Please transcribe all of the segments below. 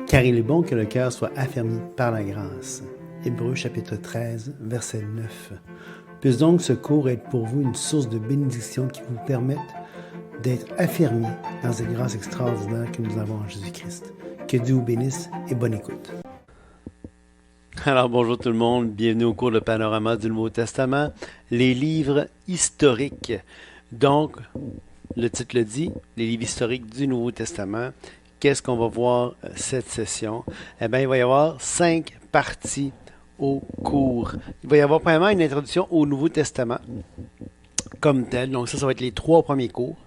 car il est bon que le cœur soit affermi par la grâce. Hébreux chapitre 13, verset 9. Puisse donc ce cours être pour vous une source de bénédiction qui vous permette d'être affermis dans cette grâce extraordinaire que nous avons en Jésus-Christ. Que Dieu vous bénisse et bonne écoute. Alors bonjour tout le monde, bienvenue au cours de Panorama du Nouveau Testament, les livres historiques. Donc, le titre le dit, les livres historiques du Nouveau Testament. Qu'est-ce qu'on va voir cette session? Eh bien, il va y avoir 5 parties au cours. Il va y avoir premièrement une introduction au Nouveau Testament comme tel. Donc ça va être les 3 premiers cours.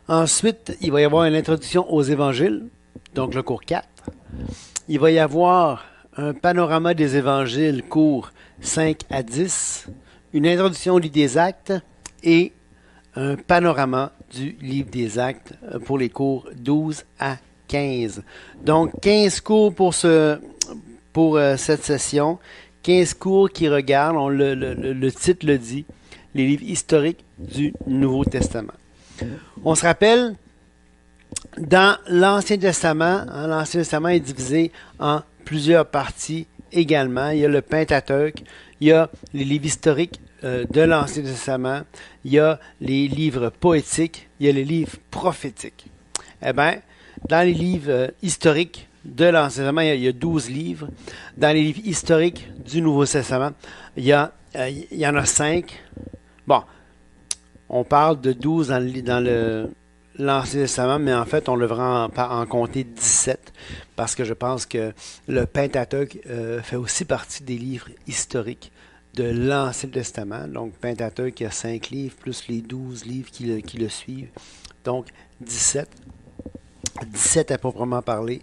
Ensuite, il va y avoir une introduction aux évangiles, donc le cours 4. Il va y avoir un panorama des évangiles, cours 5 à 10, une introduction au livre des Actes et un panorama du livre des Actes pour les cours 12 à 15. Donc, 15 cours pour cette session, 15 cours qui regardent, le titre le dit, les livres historiques du Nouveau Testament. On se rappelle, dans l'Ancien Testament, l'Ancien Testament est divisé en plusieurs parties également. Il y a le Pentateuque, il y a les livres historiques de l'Ancien Testament, il y a les livres poétiques, il y a les livres prophétiques. Eh bien, dans les livres historiques de l'Ancien Testament, il y a 12 livres. Dans les livres historiques du Nouveau Testament, il y en a 5. Bon, on parle de 12 dans l'Ancien Testament, mais en fait, on devrait en compter 17, parce que je pense que le Pentateuque fait aussi partie des livres historiques de l'Ancien Testament. Donc, Pentateuque, il y a 5 livres, plus les 12 livres qui le suivent. Donc, 17. 17 à proprement parler.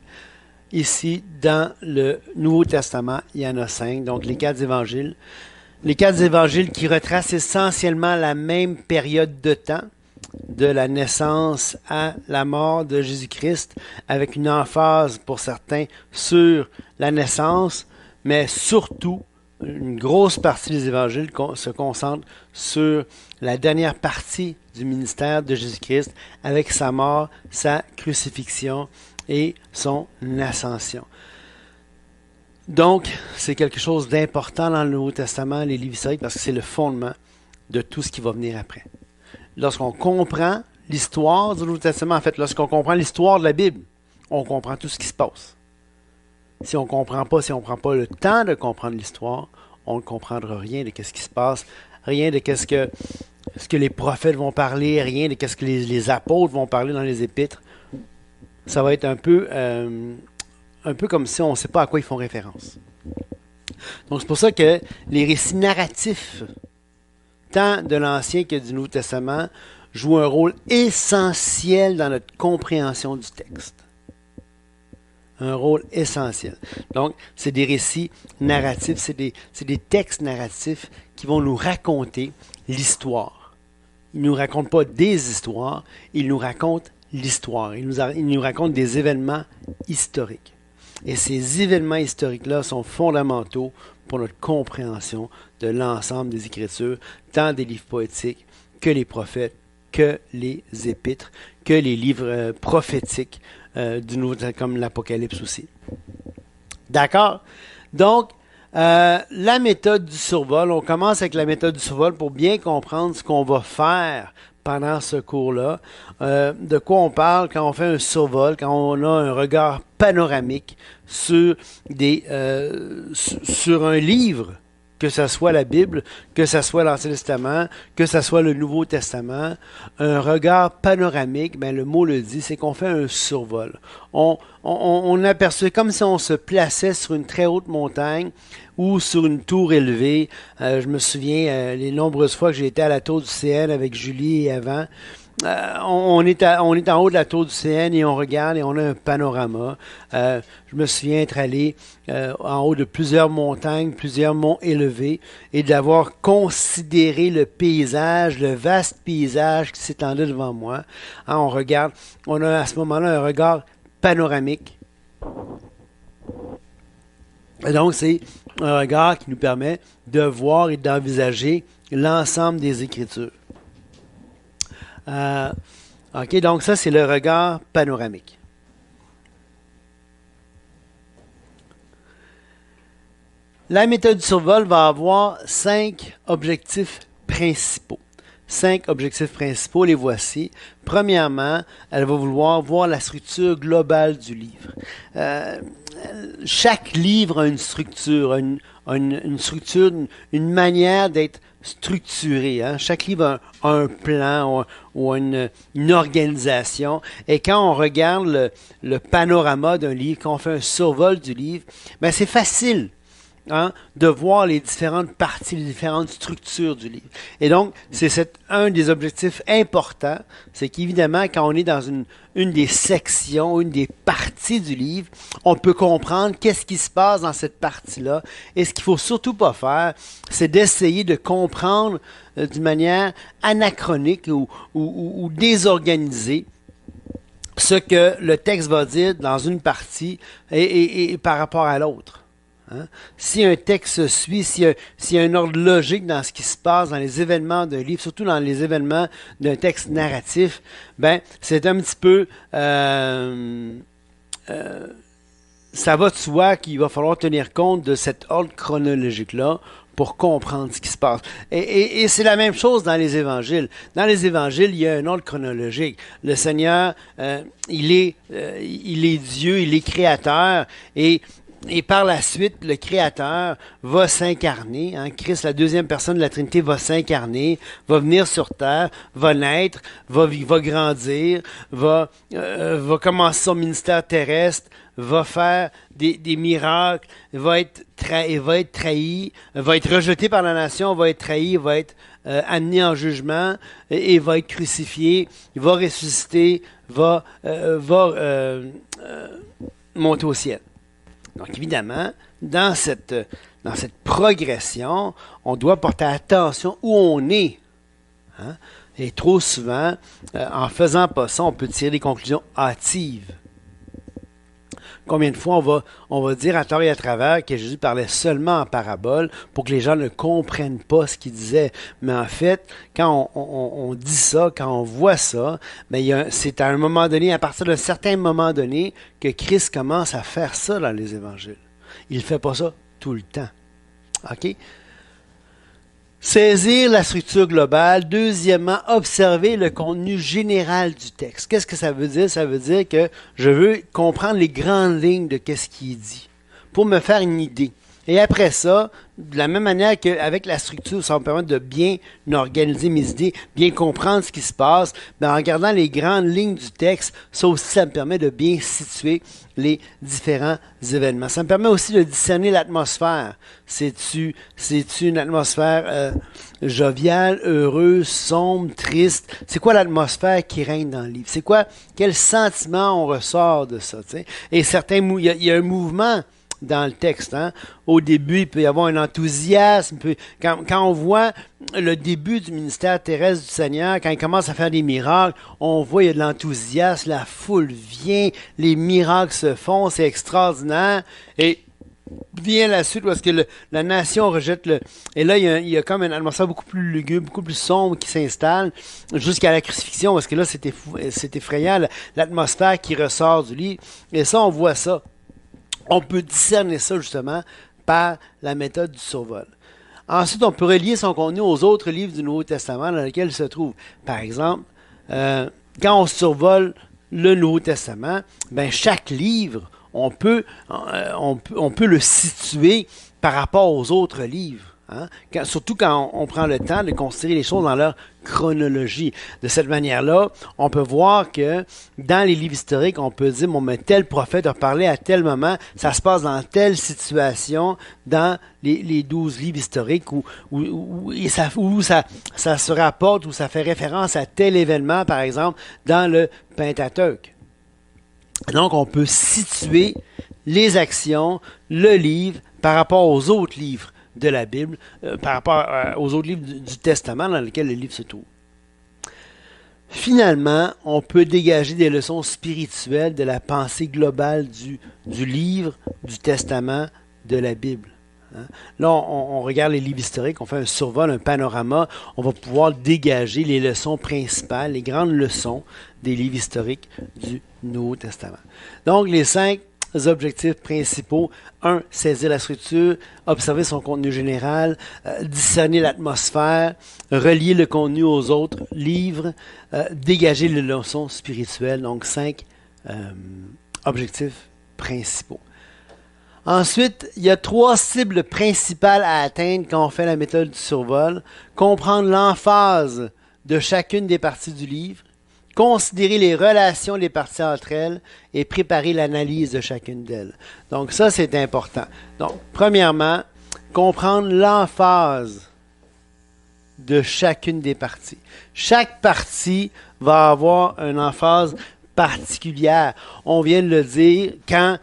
Ici, dans le Nouveau Testament, il y en a 5, donc les 4 évangiles. Les 4 évangiles qui retracent essentiellement la même période de temps, de la naissance à la mort de Jésus-Christ, avec une emphase pour certains sur la naissance, mais surtout, une grosse partie des évangiles se concentre sur la dernière partie du ministère de Jésus-Christ, avec sa mort, sa crucifixion et son ascension. Donc, c'est quelque chose d'important dans le Nouveau Testament, les livres historiques, parce que c'est le fondement de tout ce qui va venir après. Lorsqu'on comprend l'histoire du Nouveau Testament, en fait, lorsqu'on comprend l'histoire de la Bible, on comprend tout ce qui se passe. Si on ne comprend pas, si on ne prend pas le temps de comprendre l'histoire, on ne comprendra rien de ce qui se passe, rien de ce que les prophètes vont parler, rien de ce que les apôtres vont parler dans les épîtres. Ça va être un peu comme si on ne sait pas à quoi ils font référence. Donc c'est pour ça que les récits narratifs, tant de l'Ancien que du Nouveau Testament, jouent un rôle essentiel dans notre compréhension du texte. Un rôle essentiel. Donc, c'est des récits narratifs, c'est des textes narratifs qui vont nous raconter l'histoire. Ils ne nous racontent pas des histoires, ils nous racontent l'histoire. Ils nous racontent des événements historiques. Et ces événements historiques-là sont fondamentaux pour notre compréhension de l'ensemble des Écritures, tant des livres poétiques que les prophètes, que les épîtres, que les livres prophétiques du Nouveau Testament, comme l'Apocalypse aussi. D'accord? Donc, la méthode du survol, on commence avec la méthode du survol pour bien comprendre ce qu'on va faire pendant ce cours-là. De quoi on parle quand on fait un survol, quand on a un regard panoramique sur un livre, que ce soit la Bible, que ce soit l'Ancien Testament, que ce soit le Nouveau Testament, un regard panoramique, ben le mot le dit, c'est qu'on fait un survol. On aperçoit comme si on se plaçait sur une très haute montagne ou sur une tour élevée. Je me souviens les nombreuses fois que j'ai été à la tour du CN avec Julie et avant. On est en haut de la tour du CN et on regarde et on a un panorama. Je me souviens être allé en haut de plusieurs montagnes, plusieurs monts élevés et d'avoir considéré le paysage, le vaste paysage qui s'étendait devant moi. On regarde, on a à ce moment-là un regard panoramique. Et donc, c'est un regard qui nous permet de voir et d'envisager l'ensemble des Écritures. OK, donc ça, c'est le regard panoramique. La méthode du survol va avoir 5 objectifs principaux. 5 objectifs principaux, les voici. Premièrement, elle va vouloir voir la structure globale du livre. Chaque livre a une structure, une structure, une manière d'être structuré. Hein? Chaque livre a un plan ou une organisation. Et quand on regarde le panorama d'un livre, quand on fait un survol du livre, ben c'est facile. Hein, de voir les différentes parties, les différentes structures du livre. Et donc, c'est un des objectifs importants, c'est qu'évidemment, quand on est dans une des sections, une des parties du livre, on peut comprendre qu'est-ce qui se passe dans cette partie-là. Et ce qu'il ne faut surtout pas faire, c'est d'essayer de comprendre d'une manière anachronique ou désorganisée ce que le texte va dire dans une partie et par rapport à l'autre. Hein? Si un texte se suit, s'il y a un ordre logique dans ce qui se passe dans les événements d'un livre, surtout dans les événements d'un texte narratif, ben c'est un petit peu ça va de soi qu'il va falloir tenir compte de cet ordre chronologique-là pour comprendre ce qui se passe. Et c'est la même chose dans les évangiles. Dans les évangiles, il y a un ordre chronologique. Le Seigneur, il est Dieu, il est créateur, et par la suite, le Créateur va s'incarner. Hein? Christ, la deuxième personne de la Trinité, va s'incarner, va venir sur terre, va naître, va grandir, va commencer son ministère terrestre, va faire des miracles, va être trahi, va être rejeté par la nation, va être trahi, va être amené en jugement et va être crucifié, il va ressusciter, va monter au ciel. Donc, évidemment, dans cette progression, on doit porter attention où on est. Hein? Et trop souvent, en faisant pas ça, on peut tirer des conclusions hâtives. Combien de fois on va dire à tort et à travers que Jésus parlait seulement en parabole pour que les gens ne comprennent pas ce qu'il disait. Mais en fait, quand on dit ça, quand on voit ça, ben c'est à un moment donné, à partir d'un certain moment donné, que Christ commence à faire ça dans les évangiles. Il ne fait pas ça tout le temps. OK? Saisir la structure globale. Deuxièmement, observer le contenu général du texte. Qu'est-ce que ça veut dire? Ça veut dire que je veux comprendre les grandes lignes de qu'est-ce qui est dit pour me faire une idée. Et après ça, de la même manière qu'avec la structure, ça va me permettre de bien organiser mes idées, bien comprendre ce qui se passe, mais en regardant les grandes lignes du texte, ça aussi, ça me permet de bien situer les différents événements. Ça me permet aussi de discerner l'atmosphère. C'est-tu une atmosphère joviale, heureuse, sombre, triste? C'est quoi l'atmosphère qui règne dans le livre? C'est quoi? Quel sentiment on ressort de ça? T'sais? Et il y a un mouvement dans le texte. Hein? Au début, il peut y avoir un enthousiasme. Quand on voit le début du ministère terrestre du Seigneur, quand il commence à faire des miracles, on voit il y a de l'enthousiasme, la foule vient, les miracles se font, c'est extraordinaire. Et vient la suite parce que la nation rejette Et là, il y a comme une atmosphère beaucoup plus lugubre, beaucoup plus sombre qui s'installe jusqu'à la crucifixion, parce que là, c'est effrayant, l'atmosphère qui ressort du livre. Et ça, on voit ça. On peut discerner ça justement par la méthode du survol. Ensuite, on peut relier son contenu aux autres livres du Nouveau Testament dans lesquels il se trouve. Par exemple, quand on survole le Nouveau Testament, ben chaque livre, on peut le situer par rapport aux autres livres. Hein? Surtout quand on prend le temps de considérer les choses dans leur chronologie. De cette manière-là, on peut voir que dans les livres historiques, on peut dire, bon, mais tel prophète a parlé à tel moment, ça se passe dans telle situation, dans les 12 livres historiques, où ça se rapporte, où ça fait référence à tel événement, par exemple, dans le Pentateuque. Donc, on peut situer les actions, le livre, par rapport aux autres livres de la Bible, par rapport aux autres livres du Testament dans lesquels le livre se trouve. Finalement, on peut dégager des leçons spirituelles de la pensée globale du livre, du Testament, de la Bible. Hein? Là, on regarde les livres historiques, on fait un survol, un panorama, on va pouvoir dégager les leçons principales, les grandes leçons des livres historiques du Nouveau Testament. Donc, les 5 objectifs principaux. 1. Saisir la structure, observer son contenu général, discerner l'atmosphère, relier le contenu aux autres livres, dégager les leçons spirituelles. Donc, 5 objectifs principaux. Ensuite, il y a 3 cibles principales à atteindre quand on fait la méthode du survol. Comprendre l'emphase de chacune des parties du livre, considérer les relations des parties entre elles et préparer l'analyse de chacune d'elles. Donc ça, c'est important. Donc, premièrement, comprendre l'emphase de chacune des parties. Chaque partie va avoir une emphase particulière. On vient de le dire, quand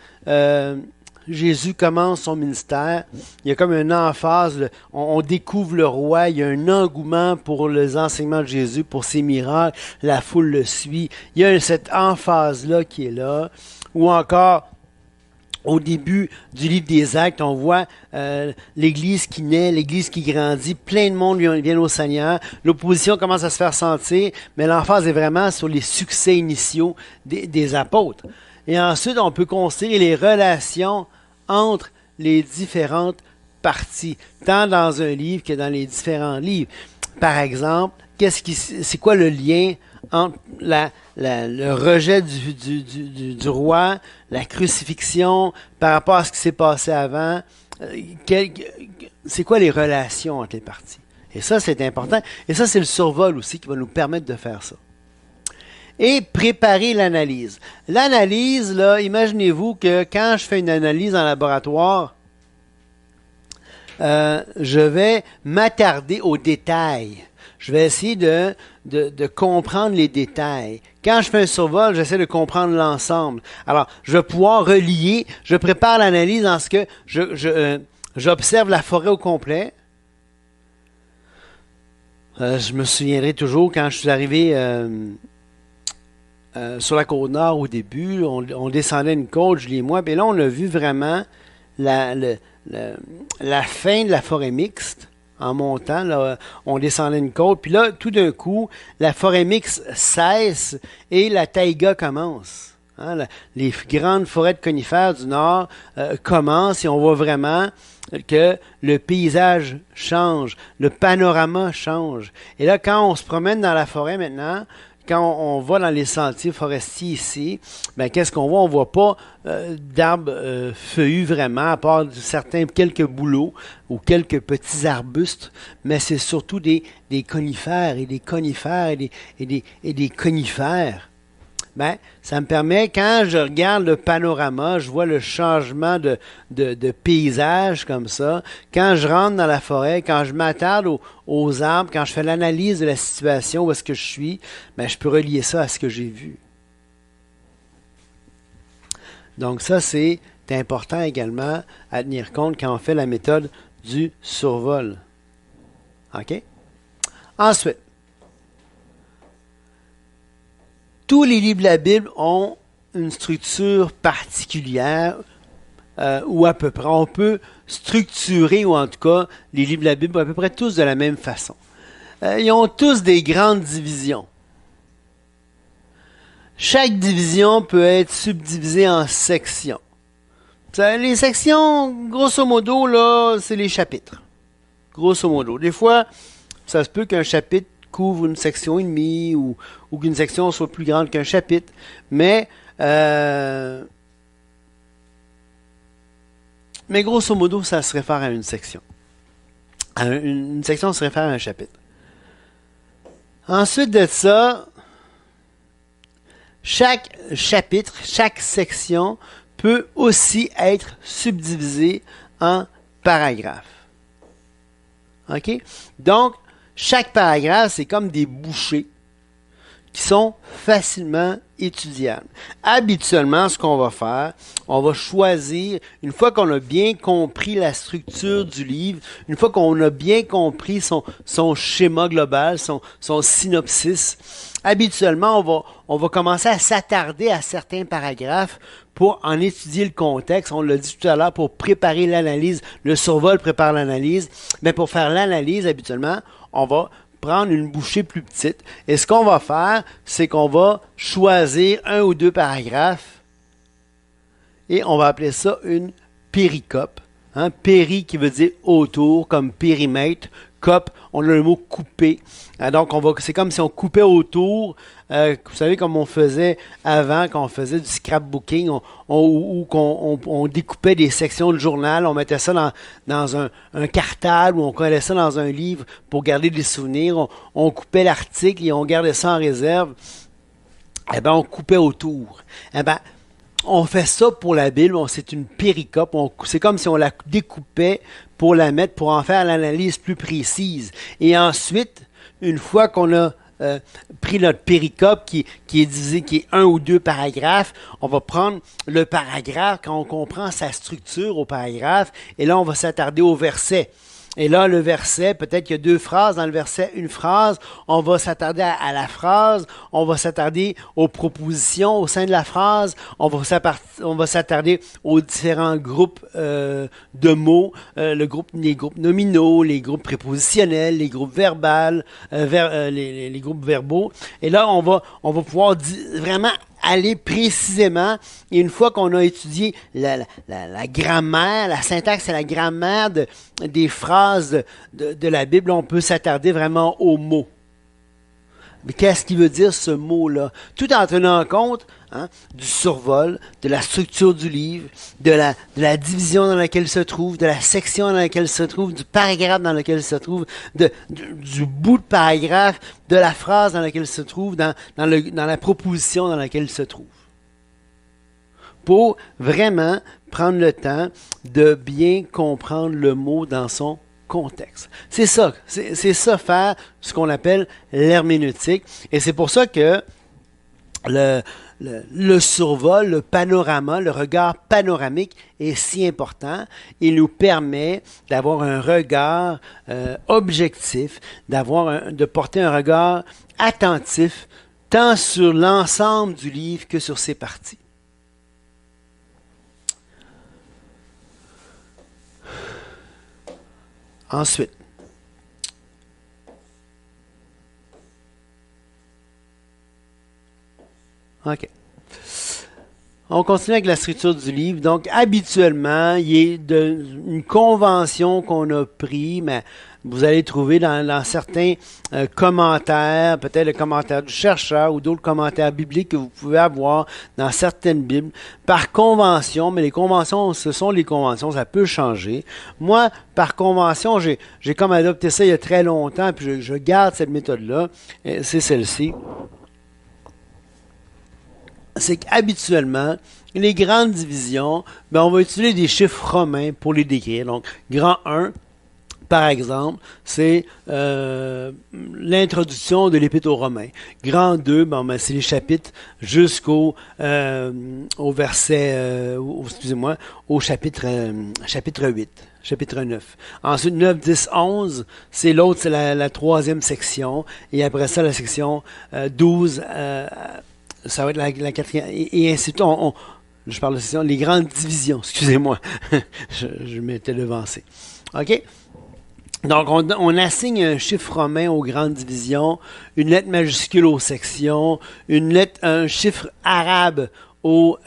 Jésus commence son ministère, il y a comme une emphase, on découvre le roi, il y a un engouement pour les enseignements de Jésus, pour ses miracles, la foule le suit. Il y a cette emphase-là qui est là, ou encore au début du livre des Actes, on voit l'Église qui naît, l'Église qui grandit, plein de monde vient au Seigneur, l'opposition commence à se faire sentir, mais l'emphase est vraiment sur les succès initiaux des apôtres. Et ensuite, on peut considérer les relations entre les différentes parties, tant dans un livre que dans les différents livres. Par exemple, c'est quoi le lien entre le rejet du roi, la crucifixion, par rapport à ce qui s'est passé avant? C'est quoi les relations entre les parties? Et ça, c'est important. Et ça, c'est le survol aussi qui va nous permettre de faire ça. Et préparer l'analyse. L'analyse, là, imaginez-vous que quand je fais une analyse en laboratoire, je vais m'attarder aux détails. Je vais essayer de comprendre les détails. Quand je fais un survol, j'essaie de comprendre l'ensemble. Alors, je vais pouvoir relier, je prépare l'analyse en ce que j'observe la forêt au complet. Je me souviendrai toujours quand je suis arrivé sur la Côte-Nord au début, on descendait une côte, Julie et moi, puis là, on a vu vraiment la fin de la forêt mixte en montant. Là, on descendait une côte, puis là, tout d'un coup, la forêt mixte cesse et la taïga commence. Hein, les grandes forêts de conifères du Nord commencent et on voit vraiment que le paysage change, le panorama change. Et là, quand on se promène dans la forêt maintenant, quand on va dans les sentiers forestiers ici, ben qu'est-ce qu'on voit? On ne voit pas d'arbres feuillus vraiment, à part quelques bouleaux ou quelques petits arbustes, mais c'est surtout des conifères et des conifères et des conifères. Ben, ça me permet, quand je regarde le panorama, je vois le changement de paysage comme ça. Quand je rentre dans la forêt, quand je m'attarde aux arbres, quand je fais l'analyse de la situation, où est-ce que je suis, ben, je peux relier ça à ce que j'ai vu. Donc ça, c'est important également à tenir compte quand on fait la méthode du survol. OK? Ensuite, tous les livres de la Bible ont une structure particulière ou à peu près. On peut structurer, ou en tout cas, les livres de la Bible à peu près tous de la même façon. Ils ont tous des grandes divisions. Chaque division peut être subdivisée en sections. Les sections, grosso modo, là, c'est les chapitres. Grosso modo. Des fois, ça se peut qu'un chapitre couvre une section et demie ou qu'une section soit plus grande qu'un chapitre. Mais grosso modo, ça se réfère à une section. Une section se réfère à un chapitre. Ensuite de ça, chaque chapitre, chaque section peut aussi être subdivisée en paragraphes. OK? Donc, chaque paragraphe, c'est comme des bouchées qui sont facilement étudiables. Habituellement, ce qu'on va faire, on va choisir, une fois qu'on a bien compris la structure du livre, une fois qu'on a bien compris son schéma global, son synopsis, habituellement, on va commencer à s'attarder à certains paragraphes pour en étudier le contexte. On l'a dit tout à l'heure, pour préparer l'analyse. Le survol prépare l'analyse. Mais pour faire l'analyse, habituellement, on va prendre une bouchée plus petite. Et ce qu'on va faire, c'est qu'on va choisir un ou deux paragraphes et on va appeler ça une péricope. Hein? Péri qui veut dire autour, comme périmètre. Cope, on a le mot couper. Donc, c'est comme si on coupait autour. Vous savez, comme on faisait avant, quand on faisait du scrapbooking, ou qu'on découpait des sections de journal, on mettait ça dans un cartable, ou on collait ça dans un livre pour garder des souvenirs. On coupait l'article et on gardait ça en réserve. Eh bien, on coupait autour. Eh bien, on fait ça pour la Bible, c'est une péricope. C'est comme si on la découpait pour la mettre, pour en faire l'analyse plus précise. Et ensuite, une fois qu'on a pris notre péricope qui est divisé, qui est un ou deux paragraphes, on va prendre le paragraphe quand on comprend sa structure au paragraphe, et là, on va s'attarder au verset. Et là, le verset, peut-être qu'il y a deux phrases. Dans le verset, une phrase, on va s'attarder à la phrase, on va s'attarder aux propositions au sein de la phrase, on va s'attarder aux différents groupes de mots, les groupes nominaux, les groupes prépositionnels, les groupes verbaux, les groupes verbaux. Et là, on va pouvoir vraiment aller précisément, et une fois qu'on a étudié la grammaire, la syntaxe et la grammaire des phrases de la Bible, on peut s'attarder vraiment aux mots. Mais qu'est-ce qui veut dire ce mot-là? Tout en tenant compte du survol, de la structure du livre, de la division dans laquelle il se trouve, de la section dans laquelle il se trouve, du paragraphe dans lequel il se trouve, du bout de paragraphe, de la phrase dans laquelle il se trouve, dans la proposition dans laquelle il se trouve. Pour vraiment prendre le temps de bien comprendre le mot dans son contexte. C'est ça faire ce qu'on appelle l'herméneutique. Et c'est pour ça que le survol, le panorama, le regard panoramique est si important. Il nous permet d'avoir un regard objectif, de porter un regard attentif tant sur l'ensemble du livre que sur ses parties. Ensuite, OK. On continue avec la structure du livre. Donc, habituellement, il y a une convention qu'on a prise, mais vous allez trouver dans certains commentaires, peut-être le commentaire du chercheur ou d'autres commentaires bibliques que vous pouvez avoir dans certaines Bibles, par convention, mais les conventions, ce sont les conventions, ça peut changer. Moi, par convention, j'ai comme adopté ça il y a très longtemps, puis je garde cette méthode-là, c'est celle-ci. C'est qu'habituellement, les grandes divisions, on va utiliser des chiffres romains pour les décrire. Donc, grand 1, par exemple, c'est l'introduction de l'Épître aux Romains. Grand 2, c'est les chapitres jusqu'au au verset, au chapitre 8. Chapitre 9. Ensuite, 9, 10, 11, c'est l'autre, c'est la troisième section. Et après ça, la section 12, ça va être la quatrième. Et ainsi de suite. Je parle de section, les grandes divisions. Excusez-moi. je m'étais devancé. OK? Donc, on assigne un chiffre romain aux grandes divisions, une lettre majuscule aux sections, un chiffre arabe aux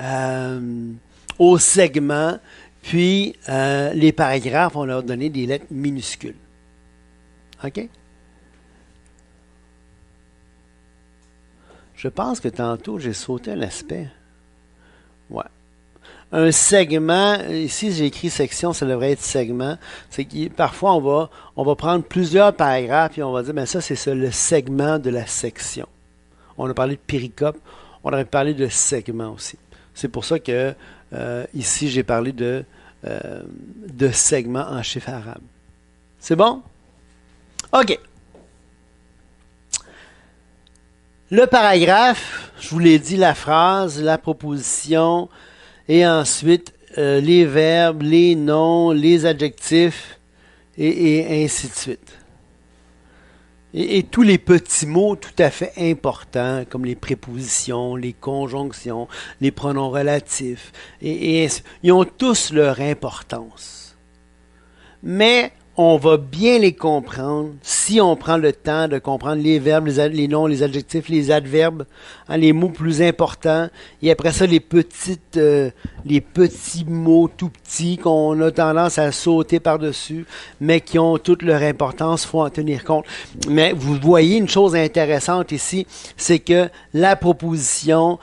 segments, puis les paragraphes, on leur donné des lettres minuscules. OK? Je pense que tantôt, j'ai sauté un aspect. Ouais. Un segment, ici j'ai écrit section, ça devrait être segment. C'est que parfois on va prendre plusieurs paragraphes et on va dire, ça c'est le segment de la section. On a parlé de péricope, on aurait parlé de segment aussi. C'est pour ça que ici j'ai parlé de segment en chiffre arabe. C'est bon? OK. Le paragraphe, je vous l'ai dit, la phrase, la proposition, et ensuite les verbes, les noms, les adjectifs, et ainsi de suite. Et tous les petits mots tout à fait importants, comme les prépositions, les conjonctions, les pronoms relatifs, ils ont tous leur importance. Mais on va bien les comprendre si on prend le temps de comprendre les verbes, les noms, les adjectifs, les adverbes, hein, les mots plus importants. Et après ça, les petits mots tout petits qu'on a tendance à sauter par-dessus, mais qui ont toute leur importance, il faut en tenir compte. Mais vous voyez une chose intéressante ici, c'est que la proposition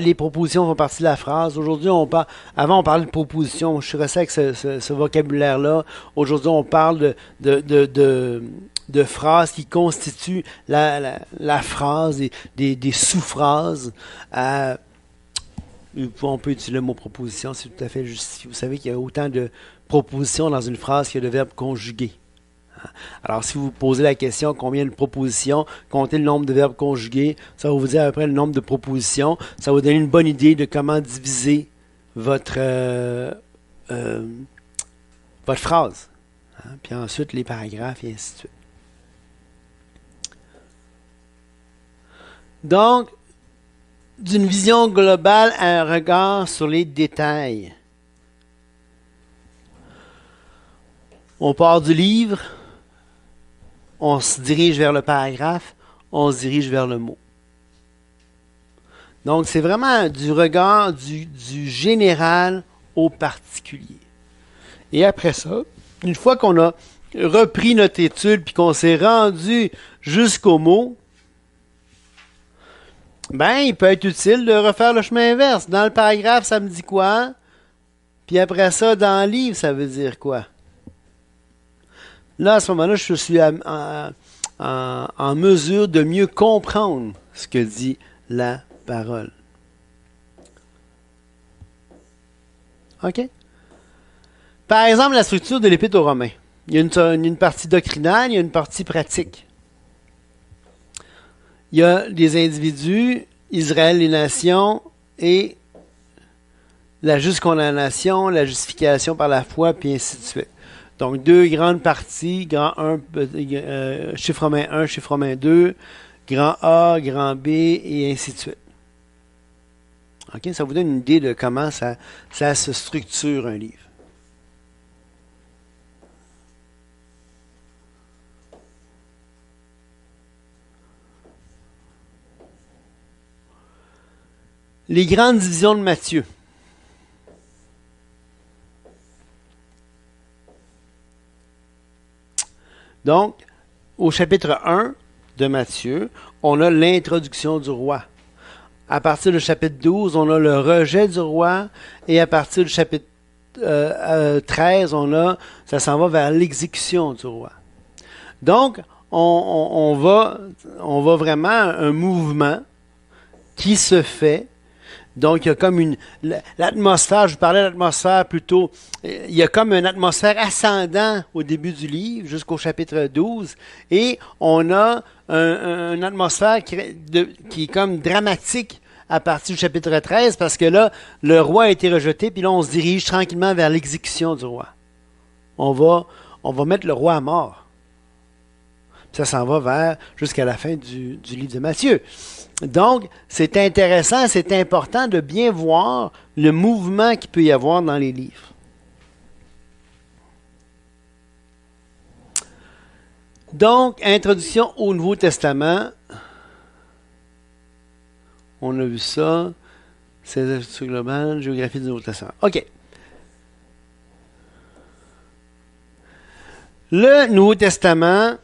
les propositions font partie de la phrase. Aujourd'hui, avant on parlait de proposition, je suis resté avec ce vocabulaire-là. Aujourd'hui, on parle de phrases qui constituent la phrase, des sous-phrases. On peut utiliser le mot proposition, c'est tout à fait justifié. Vous savez qu'il y a autant de propositions dans une phrase qu'il y a de verbes conjugués. Alors, si vous posez la question combien de propositions, comptez le nombre de verbes conjugués, ça va vous dire à peu près le nombre de propositions. Ça va vous donner une bonne idée de comment diviser votre phrase. Puis ensuite, les paragraphes et ainsi de suite. Donc, d'une vision globale, un regard sur les détails. On part du livre, on se dirige vers le paragraphe, on se dirige vers le mot. Donc, c'est vraiment du regard du général au particulier. Et après ça, une fois qu'on a repris notre étude puis qu'on s'est rendu jusqu'au mot, il peut être utile de refaire le chemin inverse. Dans le paragraphe, ça me dit quoi? Puis après ça, dans le livre, ça veut dire quoi? Là, à ce moment-là, je suis en mesure de mieux comprendre ce que dit la parole. OK? Par exemple, la structure de l'Épître aux Romains. Il y a une partie doctrinale, il y a une partie pratique. Il y a des individus, Israël, les nations, et la juste condamnation, la justification par la foi, puis ainsi de suite. Donc, deux grandes parties, grand 1, chiffre romain 1, chiffre romain 2, grand A, grand B, et ainsi de suite. OK? Ça vous donne une idée de comment ça se structure un livre. Les grandes divisions de Matthieu. Donc, au chapitre 1 de Matthieu, on a l'introduction du roi. À partir du chapitre 12, on a le rejet du roi. Et à partir du chapitre 13, ça s'en va vers l'exécution du roi. Donc, on va vraiment un mouvement qui se fait. Donc, il y a comme l'atmosphère, je vous parlais de l'atmosphère plutôt, il y a comme une atmosphère ascendante au début du livre, jusqu'au chapitre 12, et on a une atmosphère qui est comme dramatique à partir du chapitre 13, parce que là, le roi a été rejeté, puis là, on se dirige tranquillement vers l'exécution du roi. On va mettre le roi à mort. Puis ça s'en va jusqu'à la fin du livre de Matthieu. Donc, c'est intéressant, c'est important de bien voir le mouvement qu'il peut y avoir dans les livres. Donc, introduction au Nouveau Testament. On a vu ça. C'est la structure globale, géographie du Nouveau Testament. OK. Le Nouveau Testament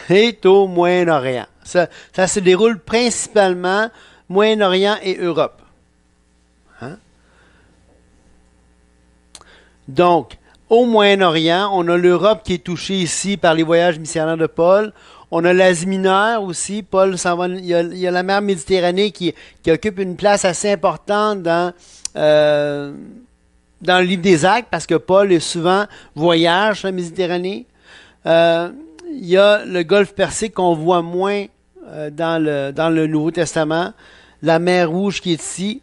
est au Moyen-Orient. Ça se déroule principalement Moyen-Orient et Europe. Hein? Donc, au Moyen-Orient, on a l'Europe qui est touchée ici par les voyages missionnaires de Paul. On a l'Asie mineure aussi. Paul s'en va. Il y a la mer Méditerranée qui occupe une place assez importante dans le livre des Actes, parce que Paul est souvent voyage sur la Méditerranée. Il y a le golfe Persique qu'on voit moins dans le Nouveau Testament, la mer Rouge qui est ici,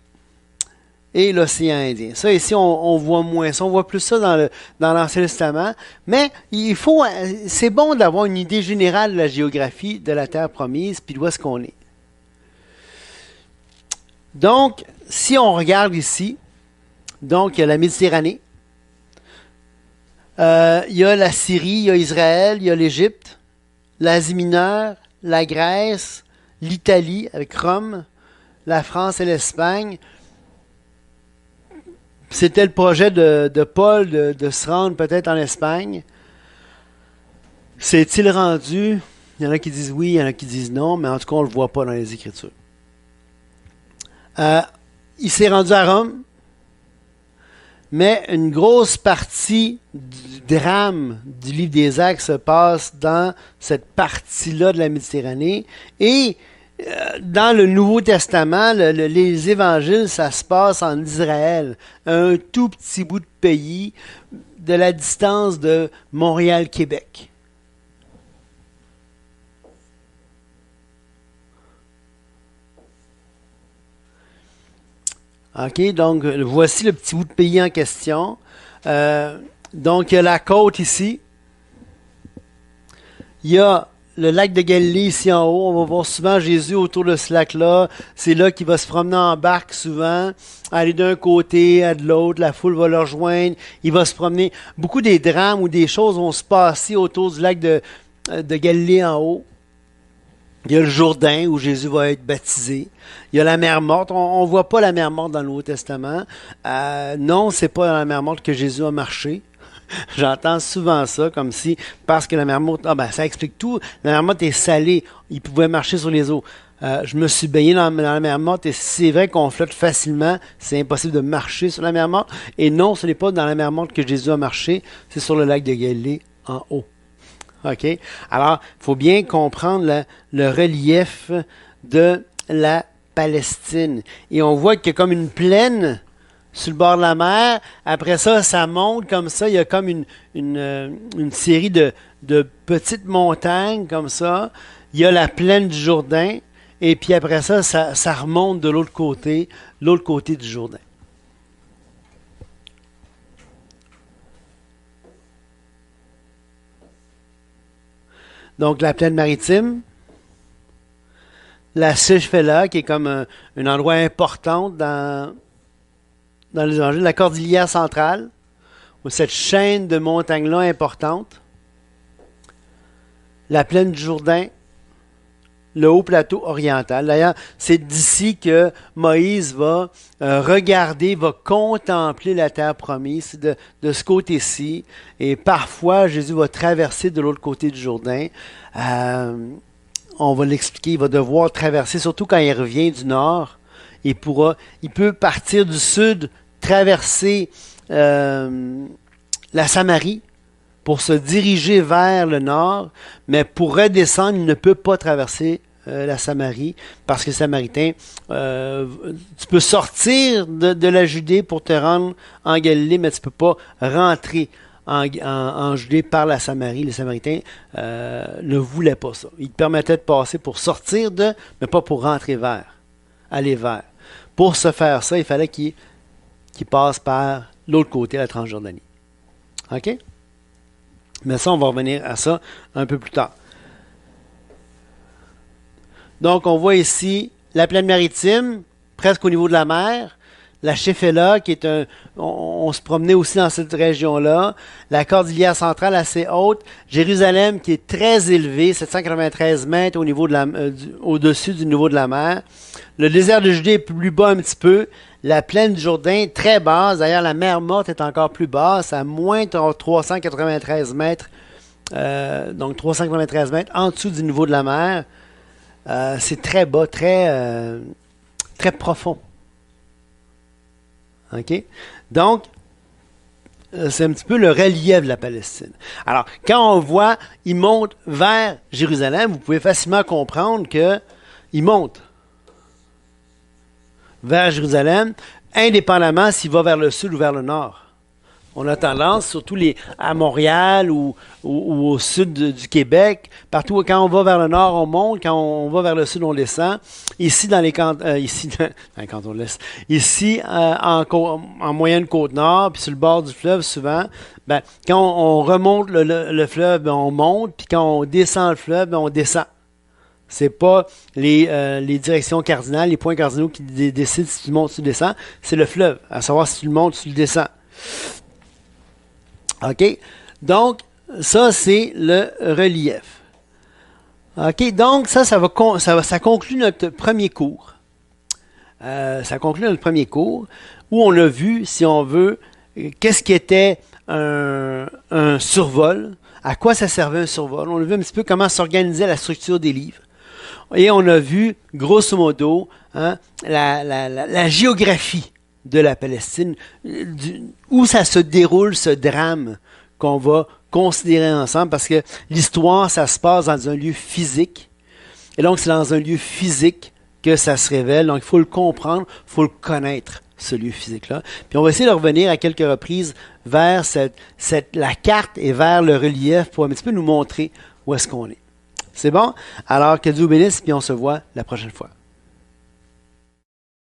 et l'océan Indien. Ça, ici, on voit moins ça. On voit plus ça dans l'Ancien Testament. Mais c'est bon d'avoir une idée générale de la géographie de la terre promise, puis d'où est-ce qu'on est. Donc, si on regarde ici, donc il y a la Méditerranée, Il y a la Syrie, il y a Israël, il y a l'Égypte, l'Asie mineure, la Grèce, l'Italie avec Rome, la France et l'Espagne. C'était le projet de Paul de se rendre peut-être en Espagne. C'est-il rendu? Il y en a qui disent oui, il y en a qui disent non, mais en tout cas, on ne le voit pas dans les Écritures. Il s'est rendu à Rome, mais une grosse partie du drame du livre des Actes se passe dans cette partie-là de la Méditerranée. Et dans le Nouveau Testament, les évangiles, ça se passe en Israël, un tout petit bout de pays de la distance de Montréal-Québec. OK, donc voici le petit bout de pays en question. Donc, il y a la côte ici. Il y a le lac de Galilée ici en haut. On va voir souvent Jésus autour de ce lac-là. C'est là qu'il va se promener en barque souvent, aller d'un côté à de l'autre. La foule va le rejoindre. Il va se promener. Beaucoup des drames ou des choses vont se passer autour du lac de Galilée en haut. Il y a le Jourdain où Jésus va être baptisé. Il y a la mer morte. On ne voit pas la mer morte dans le Nouveau Testament. Non, c'est pas dans la mer morte que Jésus a marché. J'entends souvent ça, comme si, parce que la mer morte, ça explique tout. La mer morte est salée. Il pouvait marcher sur les eaux. Je me suis baigné dans la mer morte et c'est vrai qu'on flotte facilement. C'est impossible de marcher sur la mer morte. Et non, ce n'est pas dans la mer morte que Jésus a marché. C'est sur le lac de Galilée en haut. OK? Alors, il faut bien comprendre le relief de la Palestine. Et on voit qu'il y a comme une plaine sur le bord de la mer. Après ça, ça monte comme ça. Il y a comme une série de petites montagnes comme ça. Il y a la plaine du Jourdain. Et puis après ça, ça remonte de l'autre côté du Jourdain. Donc, la plaine maritime, la Shephélah, qui est comme un endroit important dans les évangiles, la cordillère centrale, ou cette chaîne de montagnes-là importante, la plaine du Jourdain, le haut plateau oriental. D'ailleurs, c'est d'ici que Moïse va regarder, va contempler la terre promise, de ce côté-ci. Et parfois, Jésus va traverser de l'autre côté du Jourdain. On va l'expliquer, il va devoir traverser, surtout quand il revient du nord. Il peut partir du sud, traverser la Samarie pour se diriger vers le nord, mais pour redescendre, il ne peut pas traverser la Samarie, parce que les Samaritains, tu peux sortir de la Judée pour te rendre en Galilée, mais tu ne peux pas rentrer en Judée par la Samarie. Les Samaritains ne voulaient pas ça. Ils te permettaient de passer pour sortir mais pas pour rentrer aller vers. Pour se faire ça, il fallait qu'ils passent par l'autre côté, la Transjordanie. OK? Mais ça, on va revenir à ça un peu plus tard. Donc, on voit ici la plaine maritime, presque au niveau de la mer. La Shephélah, qui est on se promenait aussi dans cette région-là. La cordillère centrale assez haute. Jérusalem, qui est très élevée, 793 mètres au-dessus du niveau de la mer. Le désert de Judée est plus bas un petit peu. La plaine du Jourdain, très basse. D'ailleurs, la mer morte est encore plus basse, à moins 393 mètres. Donc, 393 mètres en dessous du niveau de la mer. C'est très bas, très profond. OK? Donc, c'est un petit peu le relief de la Palestine. Alors, quand on voit, il monte vers Jérusalem, vous pouvez facilement comprendre qu'il monte vers Jérusalem, indépendamment s'il va vers le sud ou vers le nord. On a tendance, surtout à Montréal ou au sud du Québec, partout quand on va vers le nord, on monte, quand on va vers le sud, on descend. Ici, dans les cantons de l'Est, ici, en moyenne Côte-Nord, puis sur le bord du fleuve, souvent, quand on remonte le fleuve, on monte, puis quand on descend le fleuve, on descend. C'est pas les directions cardinales, les points cardinaux qui décident si tu montes ou tu descends, c'est le fleuve, à savoir si tu le montes ou tu le descends. OK? Donc, ça, c'est le relief. OK, donc ça conclut notre premier cours. Ça conclut notre premier cours où on a vu, si on veut, qu'est-ce qui était un survol, à quoi ça servait un survol. On a vu un petit peu comment s'organisait la structure des livres. Et on a vu, grosso modo, hein, la géographie de la Palestine, où ça se déroule, ce drame qu'on va considérer ensemble, parce que l'histoire, ça se passe dans un lieu physique. Et donc, c'est dans un lieu physique que ça se révèle. Donc, il faut le comprendre, il faut le connaître, ce lieu physique-là. Puis, on va essayer de revenir à quelques reprises vers la carte et vers le relief pour un petit peu nous montrer où est-ce qu'on est. C'est bon? Alors, que Dieu vous bénisse, puis on se voit la prochaine fois.